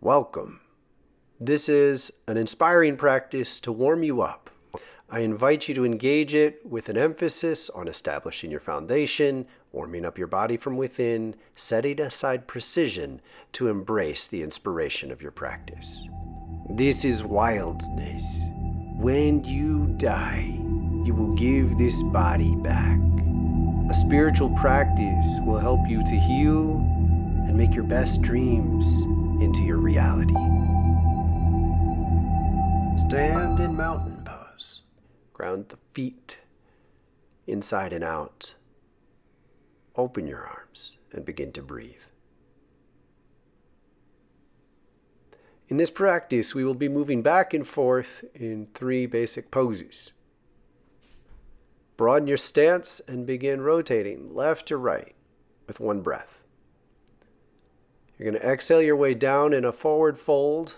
Welcome. This is an inspiring practice to warm you up. I invite you to engage it with an emphasis on establishing your foundation, warming up your body from within, setting aside precision to embrace the inspiration of your practice. This is wildness. When you die, you will give this body back. A spiritual practice will help you to heal and make your best dreams into your reality. Stand in mountain pose. Ground the feet inside and out. Open your arms and begin to breathe. In this practice, we will be moving back and forth in 3 basic poses. Broaden your stance and begin rotating left to right with 1 breath. You're going to exhale your way down in a forward fold.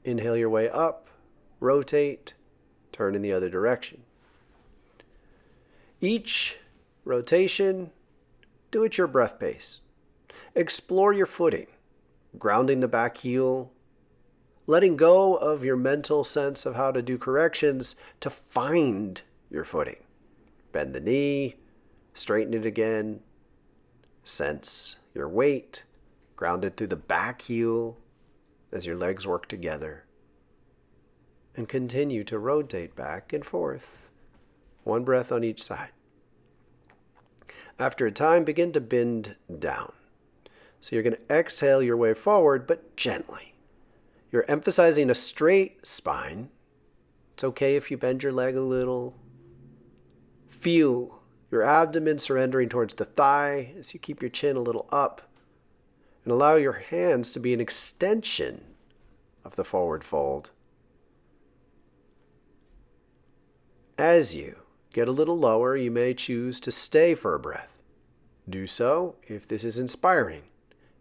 Inhale your way up, rotate, turn in the other direction. Each rotation, do at your breath pace. Explore your footing, grounding the back heel, letting go of your mental sense of how to do corrections to find your footing. Bend the knee, straighten it again, sense your weight, grounded through the back heel as your legs work together. And continue to rotate back and forth, 1 breath on each side. After a time, begin to bend down. So you're going to exhale your way forward, but gently. You're emphasizing a straight spine. It's okay if you bend your leg a little. Feel your abdomen surrendering towards the thigh as you keep your chin a little up. And allow your hands to be an extension of the forward fold. As you get a little lower, you may choose to stay for a breath. Do so if this is inspiring.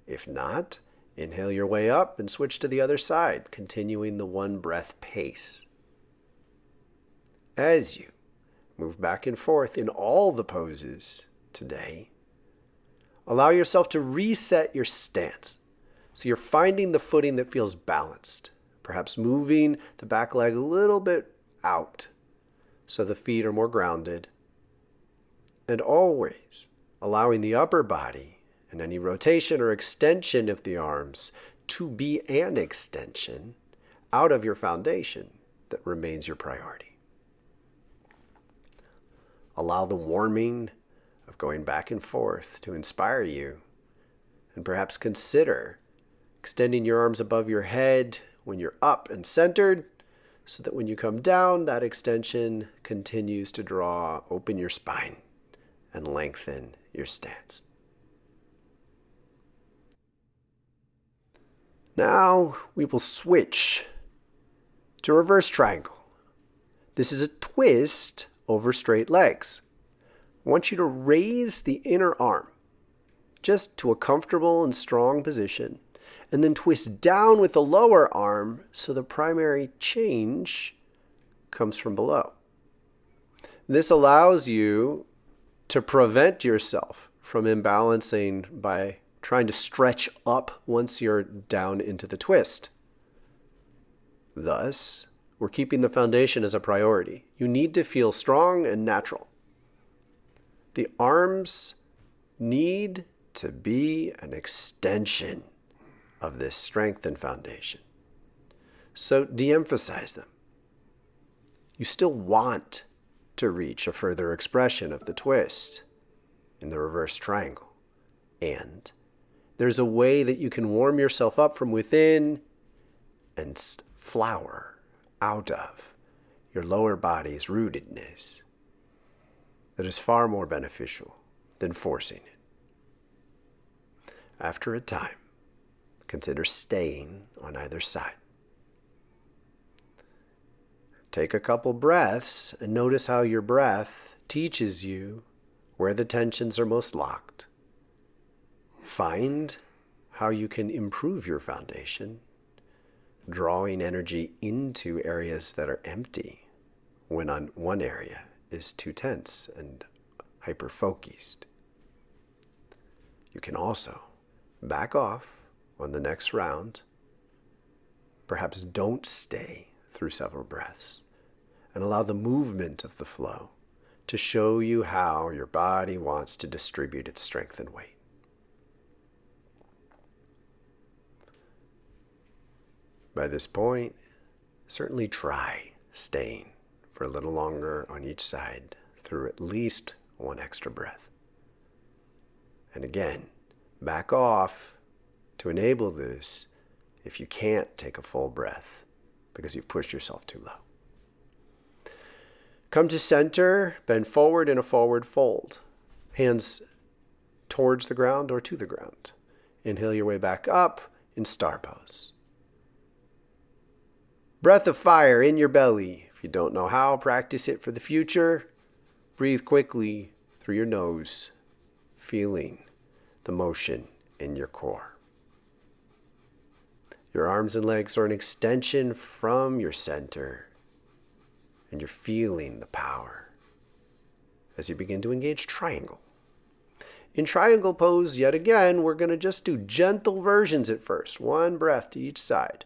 If not, inhale your way up and switch to the other side, continuing the 1 breath pace. As you move back and forth in all the poses today, allow yourself to reset your stance. So you're finding the footing that feels balanced, perhaps moving the back leg a little bit out so the feet are more grounded, and always allowing the upper body and any rotation or extension of the arms to be an extension out of your foundation that remains your priority. Allow the warming of going back and forth to inspire you, and perhaps consider extending your arms above your head when you're up and centered, so that when you come down, that extension continues to draw open your spine and lengthen your stance. Now we will switch to reverse triangle. This is a twist over straight legs. I want you to raise the inner arm just to a comfortable and strong position, and then twist down with the lower arm so the primary change comes from below. This allows you to prevent yourself from imbalancing by trying to stretch up once you're down into the twist. Thus, we're keeping the foundation as a priority. You need to feel strong and natural. The arms need to be an extension of this strength and foundation. So de-emphasize them. You still want to reach a further expression of the twist in the reverse triangle. And there's a way that you can warm yourself up from within and flower out of your lower body's rootedness that is far more beneficial than forcing it. After a time, consider staying on either side. Take a couple breaths and notice how your breath teaches you where the tensions are most locked. Find how you can improve your foundation, drawing energy into areas that are empty when on one area is too tense and hyper-focused. You can also back off on the next round perhaps don't stay through several breaths, and allow the movement of the flow to show you how your body wants to distribute its strength and weight. By this point, certainly try staying for a little longer on each side through at least one extra breath. And again, back off to enable this if you can't take a full breath because you've pushed yourself too low. Come to center, bend forward in a forward fold. Hands towards the ground or to the ground. Inhale your way back up in star pose. Breath of fire in your belly. If you don't know how, practice it for the future. Breathe quickly through your nose, feeling the motion in your core. Your arms and legs are an extension from your center, and you're feeling the power as you begin to engage triangle. In triangle pose, yet again, we're going to just do gentle versions at first. One breath to each side.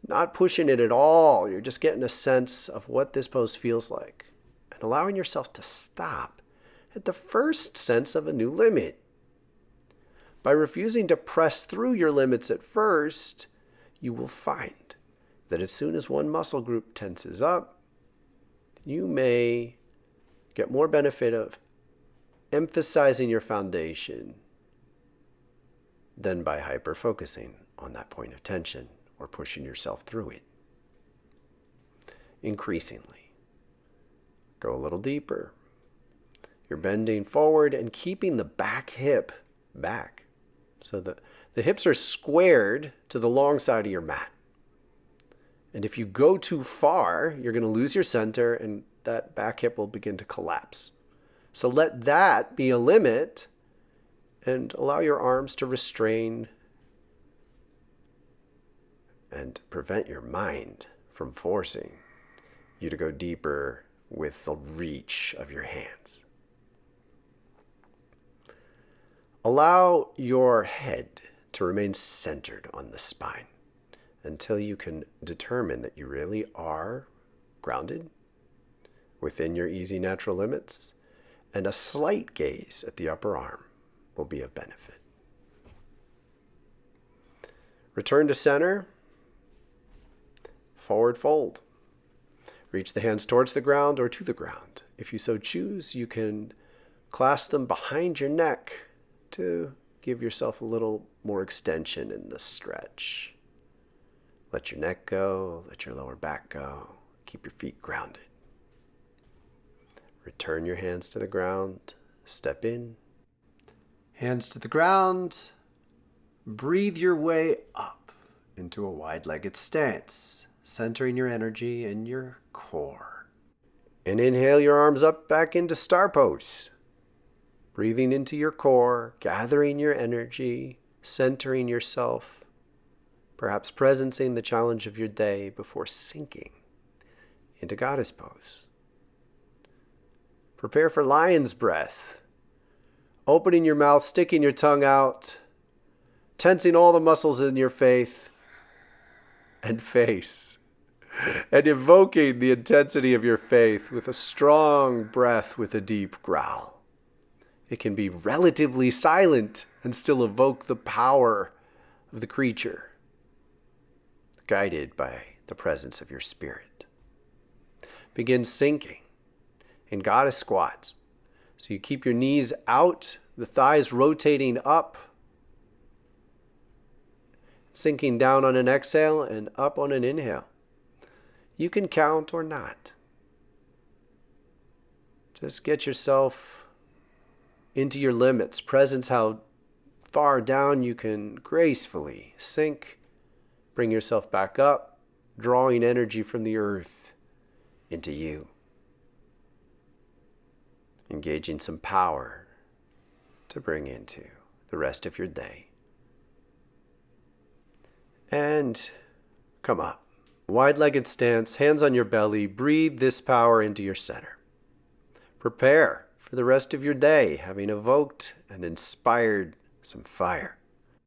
Not pushing it at all. You're just getting a sense of what this pose feels like and allowing yourself to stop at the first sense of a new limit. By refusing to press through your limits at first, you will find that as soon as one muscle group tenses up, you may get more benefit of emphasizing your foundation than by hyper-focusing on that point of tension or pushing yourself through it. Increasingly, go a little deeper. You're bending forward and keeping the back hip back. So the hips are squared to the long side of your mat. And if you go too far, you're going to lose your center and that back hip will begin to collapse. So let that be a limit and allow your arms to restrain and prevent your mind from forcing you to go deeper with the reach of your hands. Allow your head to remain centered on the spine until you can determine that you really are grounded within your easy natural limits, and a slight gaze at the upper arm will be of benefit. Return to center. Forward fold. Reach the hands towards the ground or to the ground. If you so choose, you can clasp them behind your neck to give yourself a little more extension in the stretch. Let your neck go, let your lower back go. Keep your feet grounded. Return your hands to the ground. Step in. Hands to the ground. Breathe your way up into a wide-legged stance, centering your energy in your core. And inhale your arms up back into star pose. Breathing into your core, gathering your energy, centering yourself, perhaps presencing the challenge of your day before sinking into goddess pose. Prepare for lion's breath. Opening your mouth, sticking your tongue out, tensing all the muscles in your face and face, and evoking the intensity of your faith with a strong breath with a deep growl. It can be relatively silent and still evoke the power of the creature, guided by the presence of your spirit. Begin sinking in goddess squats. So you keep your knees out, the thighs rotating up, sinking down on an exhale and up on an inhale. You can count or not. Just get yourself into your limits. Presence how far down you can gracefully sink. Bring yourself back up, drawing energy from the earth into you. Engaging some power to bring into the rest of your day. And come up. Wide-legged stance, hands on your belly. Breathe this power into your center. Prepare for the rest of your day, having evoked and inspired some fire.